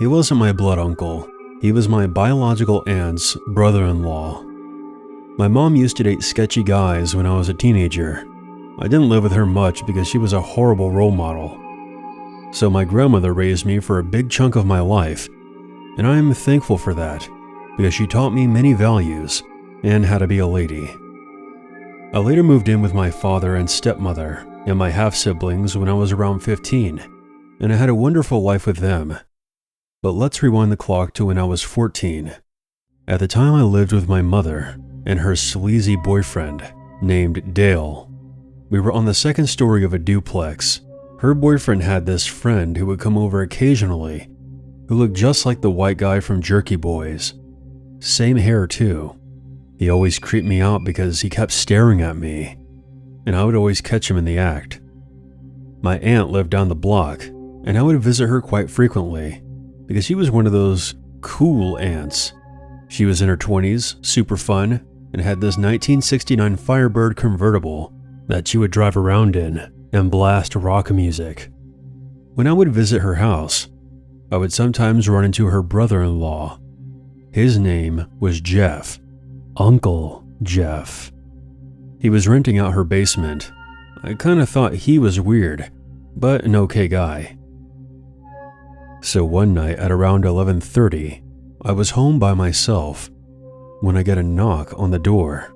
He wasn't my blood uncle. He was my biological aunt's brother-in-law. My mom used to date sketchy guys when I was a teenager. I didn't live with her much because she was a horrible role model. So my grandmother raised me for a big chunk of my life, and I am thankful for that because she taught me many values and how to be a lady. I later moved in with my father and stepmother and my half-siblings when I was around 15, and I had a wonderful life with them. But let's rewind the clock to when I was 14. At the time, I lived with my mother and her sleazy boyfriend named Dale. We were on the second story of a duplex. Her boyfriend had this friend who would come over occasionally, who looked just like the white guy from Jerky Boys. Same hair too. He always creeped me out because he kept staring at me, and I would always catch him in the act. My aunt lived down the block, and I would visit her quite frequently because she was one of those cool aunts. She was in her 20s, super fun, and had this 1969 Firebird convertible that she would drive around in and blast rock music. When I would visit her house, I would sometimes run into her brother-in-law. His name was Jeff, Uncle Jeff. He was renting out her basement. I kinda thought he was weird, but an okay guy. So one night at around 11:30, I was home by myself when I get a knock on the door.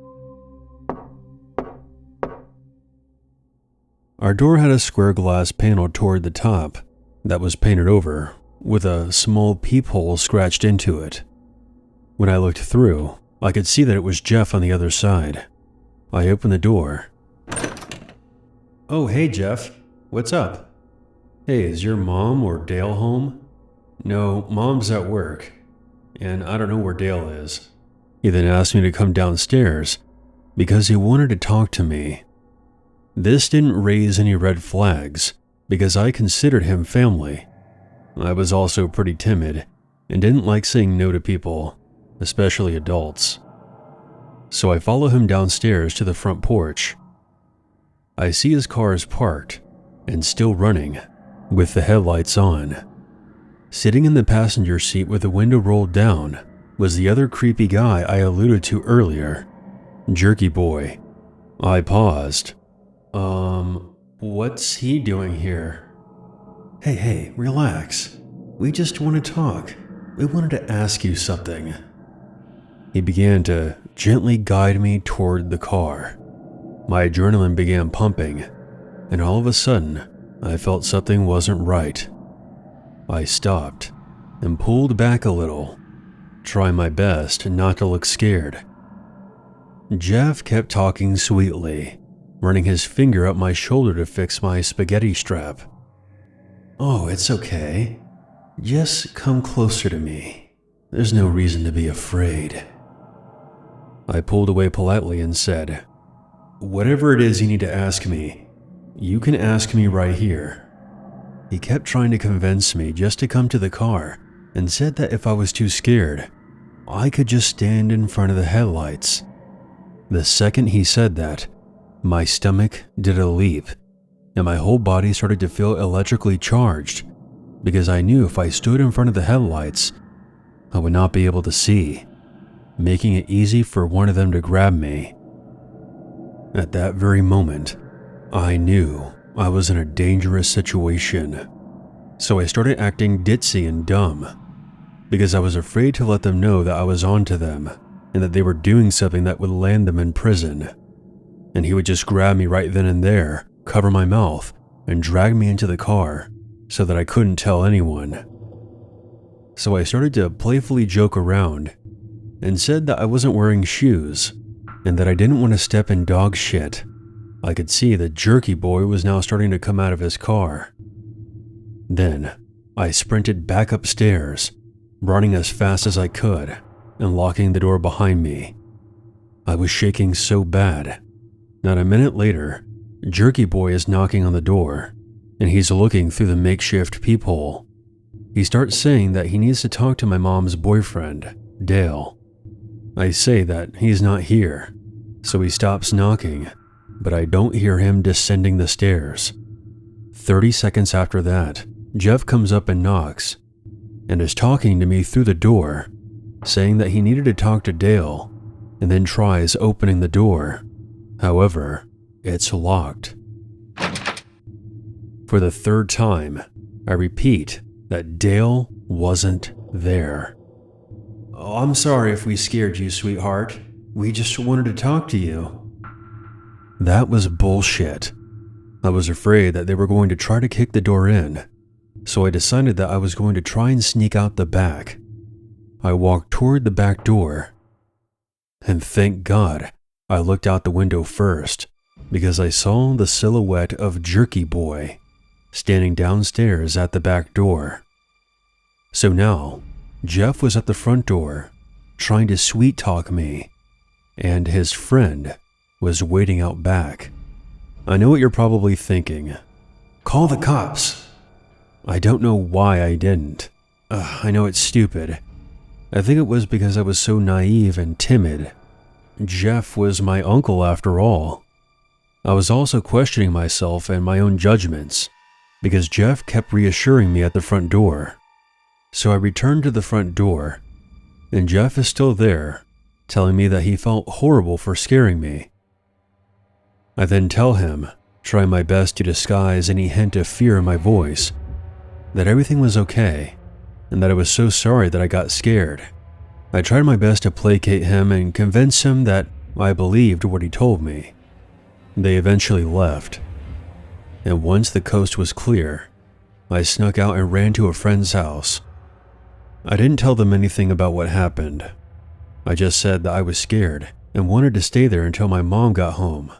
Our door had a square glass panel toward the top that was painted over, with a small peephole scratched into it. When I looked through, I could see that it was Jeff on the other side. I opened the door. "Oh, hey Jeff, what's up? Hey, is your mom or Dale home?" "No, mom's at work, and I don't know where Dale is." He then asked me to come downstairs because he wanted to talk to me. This didn't raise any red flags because I considered him family. I was also pretty timid and didn't like saying no to people, especially adults. So I follow him downstairs to the front porch. I see his car is parked and still running with the headlights on. Sitting in the passenger seat with the window rolled down was the other creepy guy I alluded to earlier, Jerky Boy. I paused. What's he doing here?" Hey, relax. We just want to talk. We wanted to ask you something." He began to gently guide me toward the car. My adrenaline began pumping, and all of a sudden, I felt something wasn't right. I stopped and pulled back a little, trying my best not to look scared. Jeff kept talking sweetly, running his finger up my shoulder to fix my spaghetti strap. "Oh, it's okay. Just come closer to me. There's no reason to be afraid." I pulled away politely and said, "Whatever it is you need to ask me, you can ask me right here." He kept trying to convince me just to come to the car and said that if I was too scared, I could just stand in front of the headlights. The second he said that, my stomach did a leap and my whole body started to feel electrically charged because I knew if I stood in front of the headlights, I would not be able to see, making it easy for one of them to grab me. At that very moment, I knew I was in a dangerous situation, so I started acting ditzy and dumb because I was afraid to let them know that I was onto them and that they were doing something that would land them in prison. And he would just grab me right then and there, cover my mouth, and drag me into the car so that I couldn't tell anyone. So I started to playfully joke around and said that I wasn't wearing shoes and that I didn't want to step in dog shit. I could see that Jerky Boy was now starting to come out of his car. Then I sprinted back upstairs, running as fast as I could and locking the door behind me. I was shaking so bad. Not a minute later, Jerky Boy is knocking on the door, and he's looking through the makeshift peephole. He starts saying that he needs to talk to my mom's boyfriend, Dale. I say that he's not here, so he stops knocking, but I don't hear him descending the stairs. 30 seconds after that, Jeff comes up and knocks. and is talking to me through the door, saying that he needed to talk to Dale, and then tries opening the door. However, it's locked. For the third time, I repeat that Dale wasn't there. "Oh, I'm sorry if we scared you, sweetheart. We just wanted to talk to you." That was bullshit. I was afraid that they were going to try to kick the door in, so I decided that I was going to try and sneak out the back. I walked toward the back door, and thank God I looked out the window first, because I saw the silhouette of Jerky Boy standing downstairs at the back door. So now, Jeff was at the front door, trying to sweet-talk me, and his friend was waiting out back. I know what you're probably thinking. Call the cops. I don't know why I didn't. I know it's stupid. I think it was because I was so naive and timid. Jeff was my uncle after all. I was also questioning myself and my own judgments, because Jeff kept reassuring me at the front door. So I returned to the front door, and Jeff is still there, telling me that he felt horrible for scaring me. I then tell him, trying my best to disguise any hint of fear in my voice, that everything was okay, and that I was so sorry that I got scared. I tried my best to placate him and convince him that I believed what he told me. They eventually left, and once the coast was clear, I snuck out and ran to a friend's house. I didn't tell them anything about what happened. I just said that I was scared and wanted to stay there until my mom got home.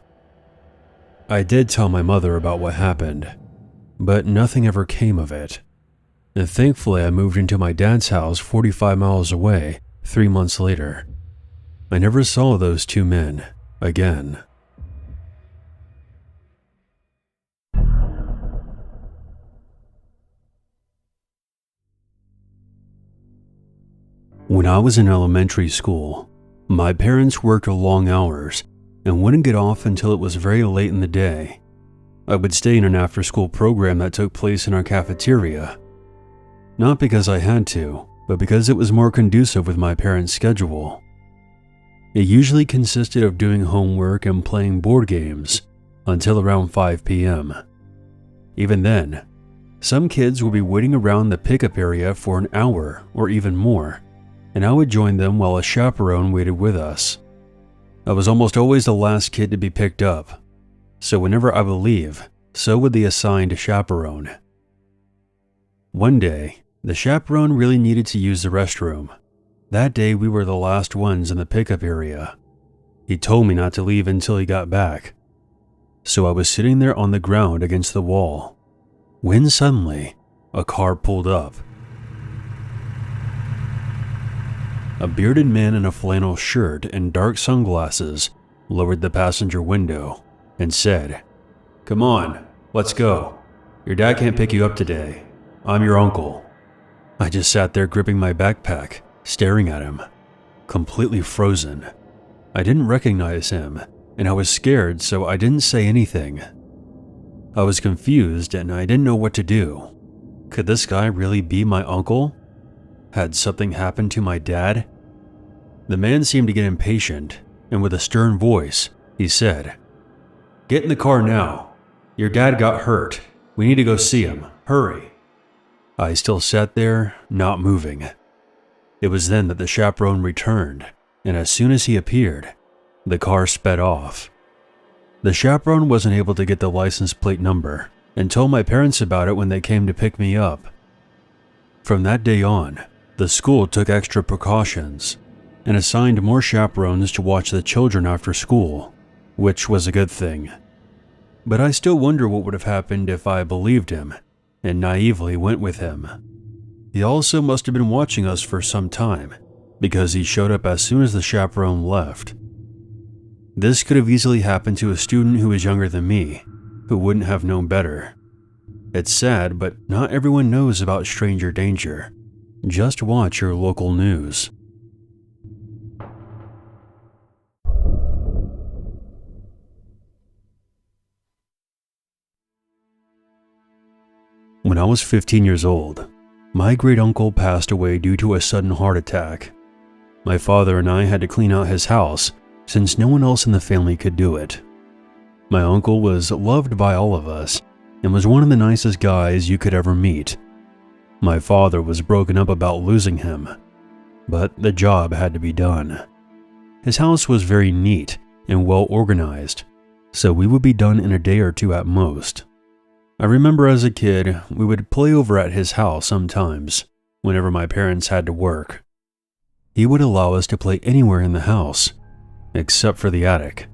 I did tell my mother about what happened, but nothing ever came of it. And thankfully I moved into my dad's house 45 miles away 3 months later. I never saw those two men again. When I was in elementary school, my parents worked long hours and wouldn't get off until it was very late in the day. I would stay in an after-school program that took place in our cafeteria. Not because I had to, but because it was more conducive with my parents' schedule. It usually consisted of doing homework and playing board games until around 5 p.m. Even then, some kids would be waiting around the pickup area for an hour or even more, and I would join them while a chaperone waited with us. I was almost always the last kid to be picked up, so whenever I would leave, so would the assigned chaperone. One day, the chaperone really needed to use the restroom. That day we were the last ones in the pickup area. He told me not to leave until he got back. So I was sitting there on the ground against the wall, when suddenly, a car pulled up. A bearded man in a flannel shirt and dark sunglasses lowered the passenger window and said, "Come on, let's go. Your dad can't pick you up today. I'm your uncle." I just sat there gripping my backpack, staring at him, completely frozen. I didn't recognize him, and I was scared, so I didn't say anything. I was confused and I didn't know what to do. Could this guy really be my uncle? Had something happened to my dad? The man seemed to get impatient, and with a stern voice, he said, "Get in the car now. Your dad got hurt. We need to go see him. Hurry." I still sat there, not moving. It was then that the chaperone returned, and as soon as he appeared, the car sped off. The chaperone wasn't able to get the license plate number and told my parents about it when they came to pick me up. From that day on, the school took extra precautions and assigned more chaperones to watch the children after school, which was a good thing. But I still wonder what would have happened if I believed him and naively went with him. He also must have been watching us for some time, because he showed up as soon as the chaperone left. This could have easily happened to a student who was younger than me, who wouldn't have known better. It's sad, but not everyone knows about stranger danger. Just watch your local news. When I was 15 years old, My great uncle passed away due to a sudden heart attack. My father and I had to clean out his house since no one else in the family could do it. My uncle was loved by all of us and was one of the nicest guys you could ever meet. My father was broken up about losing him, but the job had to be done. His house was very neat and well organized, so we would be done in a day or two at most. I remember as a kid, we would play over at his house sometimes, whenever my parents had to work. He would allow us to play anywhere in the house, except for the attic.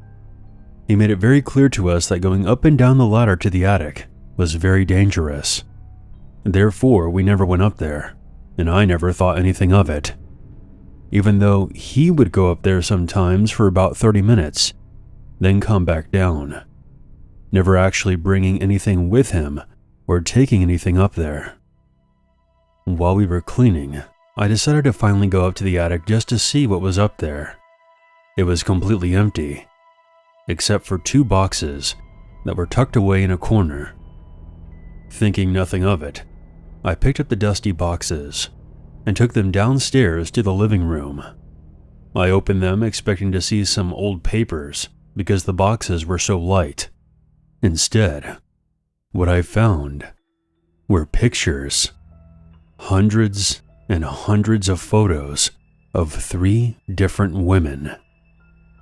He made it very clear to us that going up and down the ladder to the attic was very dangerous. Therefore, we never went up there, and I never thought anything of it. Even though he would go up there sometimes for about 30 minutes, then come back down, never actually bringing anything with him or taking anything up there. While we were cleaning, I decided to finally go up to the attic just to see what was up there. It was completely empty, except for 2 boxes that were tucked away in a corner. Thinking nothing of it, I picked up the dusty boxes and took them downstairs to the living room. I opened them expecting to see some old papers because the boxes were so light. Instead, what I found were pictures. Hundreds and hundreds of photos of 3 different women.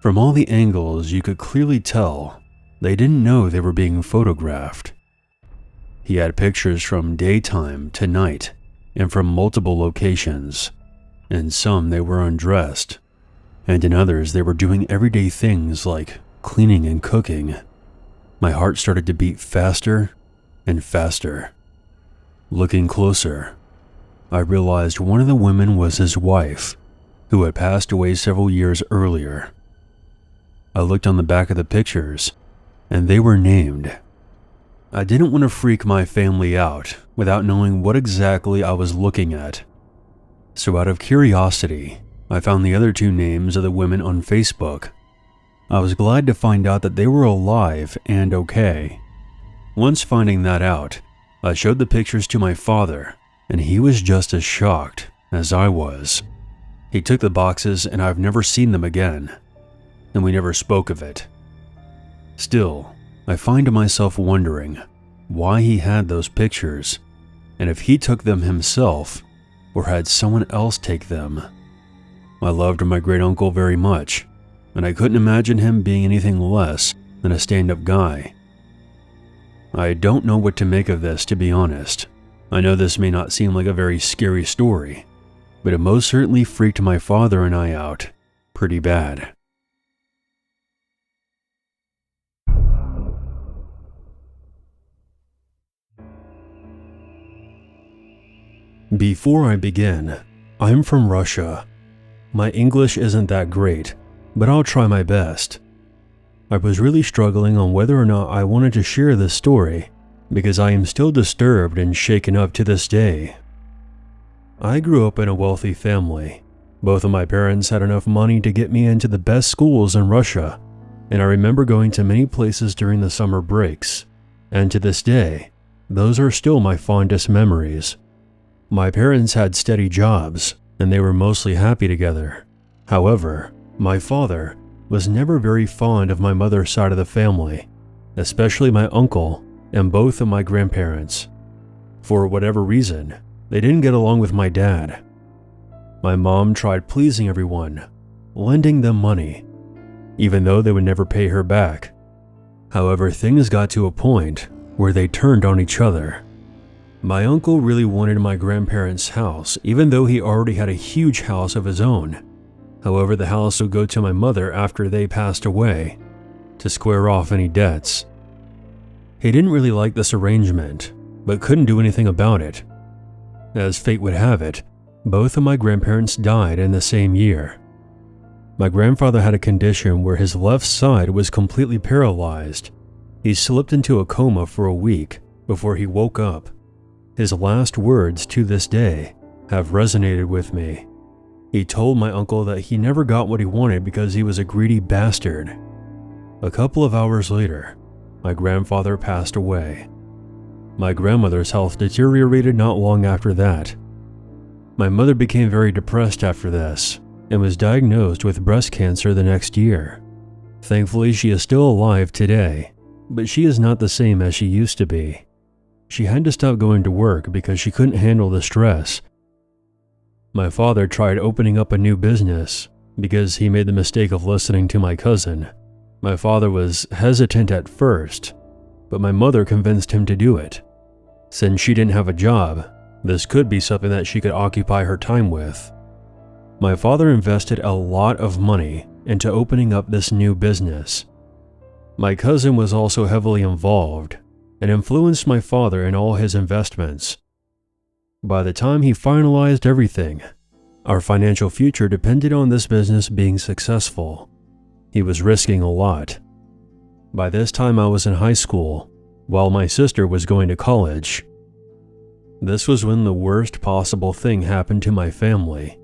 From all the angles, you could clearly tell they didn't know they were being photographed. He had pictures from daytime to night and from multiple locations. In some they were undressed, and in others they were doing everyday things like cleaning and cooking. My heart started to beat faster and faster. Looking closer, I realized one of the women was his wife, who had passed away several years earlier. I looked on the back of the pictures, and they were named. I didn't want to freak my family out without knowing what exactly I was looking at. So out of curiosity, I found the other 2 names of the women on Facebook. I was glad to find out that they were alive and okay. Once finding that out, I showed the pictures to my father, and he was just as shocked as I was. He took the boxes and I've never seen them again, and we never spoke of it. Still, I find myself wondering why he had those pictures, and if he took them himself or had someone else take them. I loved my great uncle very much, and I couldn't imagine him being anything less than a stand-up guy. I don't know what to make of this, to be honest. I know this may not seem like a very scary story, but it most certainly freaked my father and I out pretty bad. Before I begin, I'm from Russia. My English isn't that great, but I'll try my best. I was really struggling on whether or not I wanted to share this story because I am still disturbed and shaken up to this day. I grew up in a wealthy family. Both of my parents had enough money to get me into the best schools in Russia, and I remember going to many places during the summer breaks, and to this day, those are still my fondest memories. My parents had steady jobs, and they were mostly happy together. However, my father was never very fond of my mother's side of the family, especially my uncle and both of my grandparents. For whatever reason, they didn't get along with my dad. My mom tried pleasing everyone, lending them money, even though they would never pay her back. However, things got to a point where they turned on each other. My uncle really wanted my grandparents' house, even though he already had a huge house of his own. However, the house would go to my mother after they passed away, to square off any debts. He didn't really like this arrangement, but couldn't do anything about it. As fate would have it, both of my grandparents died in the same year. My grandfather had a condition where his left side was completely paralyzed. He slipped into a coma for a week before he woke up. His last words to this day have resonated with me. He told my uncle that he never got what he wanted because he was a greedy bastard. A couple of hours later, my grandfather passed away. My grandmother's health deteriorated not long after that, My mother became very depressed after this and was diagnosed with breast cancer the next year. Thankfully, she is still alive today, but she is not the same as she used to be. She had to stop going to work because she couldn't handle the stress. My father tried opening up a new business because he made the mistake of listening to my cousin. My father was hesitant at first, but my mother convinced him to do it. Since she didn't have a job, this could be something that she could occupy her time with. My father invested a lot of money into opening up this new business. My cousin was also heavily involved and influenced my father in all his investments. By the time he finalized everything, our financial future depended on this business being successful. He was risking a lot. By this time I was in high school, while my sister was going to college. This was when the worst possible thing happened to my family.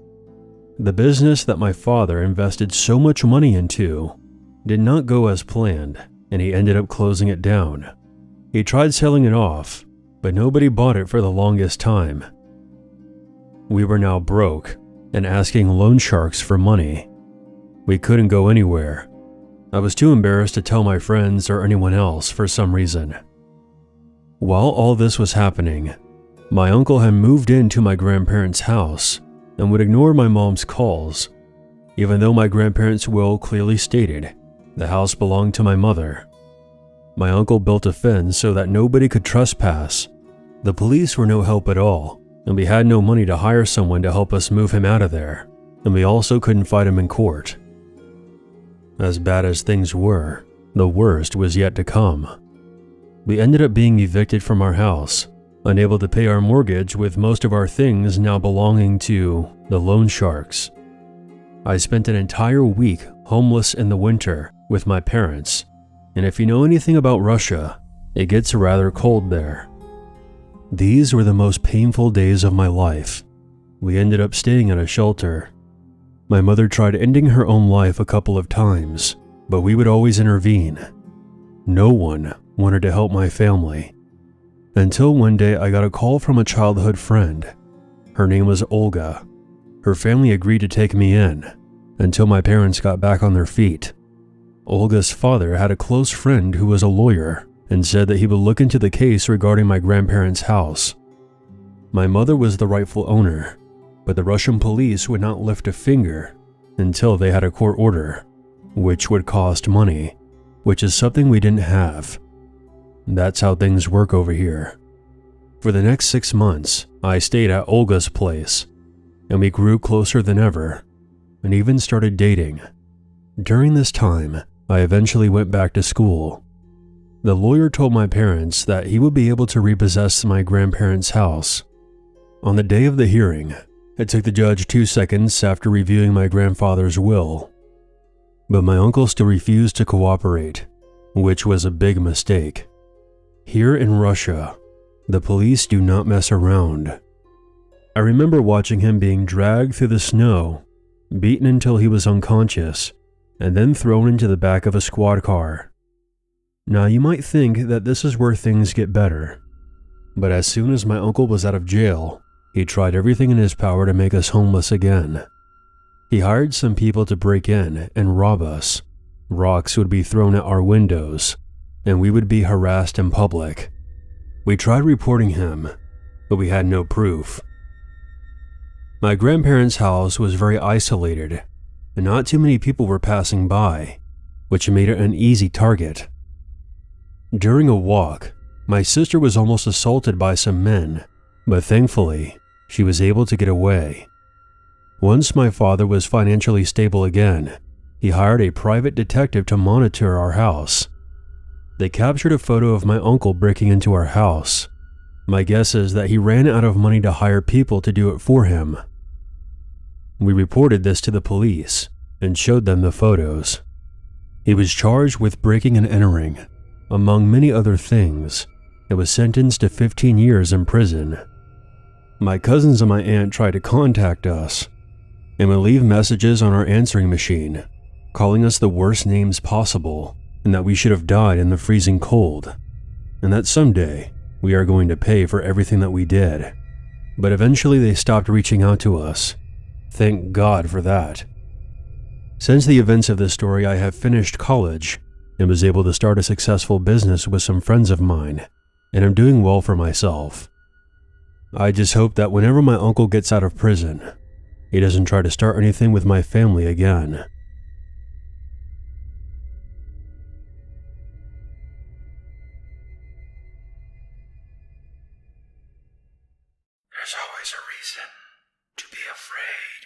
The business that my father invested so much money into did not go as planned, and he ended up closing it down. He tried selling it off, but nobody bought it for the longest time. We were now broke and asking loan sharks for money. We couldn't go anywhere. I was too embarrassed to tell my friends or anyone else for some reason. While all this was happening, my uncle had moved into my grandparents' house and would ignore my mom's calls, even though my grandparents' will clearly stated the house belonged to my mother. My uncle built a fence so that nobody could trespass. The police were no help at all, and we had no money to hire someone to help us move him out of there, and we also couldn't fight him in court. As bad as things were, the worst was yet to come. We ended up being evicted from our house, unable to pay our mortgage with most of our things now belonging to the loan sharks. I spent an entire week homeless in the winter with my parents, and if you know anything about Russia, it gets rather cold there. These were the most painful days of my life. We ended up staying at a shelter. My mother tried ending her own life a couple of times, but we would always intervene. No one wanted to help my family. Until one day I got a call from a childhood friend. Her name was Olga. Her family agreed to take me in until my parents got back on their feet. Olga's father had a close friend who was a lawyer and said that he would look into the case regarding my grandparents' house. My mother was the rightful owner, but the Russian police would not lift a finger until they had a court order, which would cost money, which is something we didn't have. That's how things work over here. For the next 6 months, I stayed at Olga's place, and we grew closer than ever, and even started dating. During this time, I eventually went back to school. The lawyer told my parents that he would be able to repossess my grandparents' house. On the day of the hearing, it took the judge 2 seconds after reviewing my grandfather's will. But my uncle still refused to cooperate, which was a big mistake. Here in Russia, the police do not mess around. I remember watching him being dragged through the snow, beaten until he was unconscious, and then thrown into the back of a squad car. Now you might think that this is where things get better, but as soon as my uncle was out of jail, he tried everything in his power to make us homeless again. He hired some people to break in and rob us. Rocks would be thrown at our windows, and we would be harassed in public. We tried reporting him, but we had no proof. My grandparents' house was very isolated, and not too many people were passing by, which made it an easy target. During a walk, my sister was almost assaulted by some men, but thankfully, she was able to get away. Once my father was financially stable again, he hired a private detective to monitor our house. They captured a photo of my uncle breaking into our house. My guess is that he ran out of money to hire people to do it for him. We reported this to the police and showed them the photos. He was charged with breaking and entering, among many other things, and was sentenced to 15 years in prison. My cousins and my aunt tried to contact us and would leave messages on our answering machine, calling us the worst names possible and that we should have died in the freezing cold, and that someday we are going to pay for everything that we did. but eventually they stopped reaching out to us. Thank God for that. Since the events of this story, I have finished college and was able to start a successful business with some friends of mine, and I'm doing well for myself. I just hope that whenever my uncle gets out of prison, he doesn't try to start anything with my family again. There's always a reason to be afraid.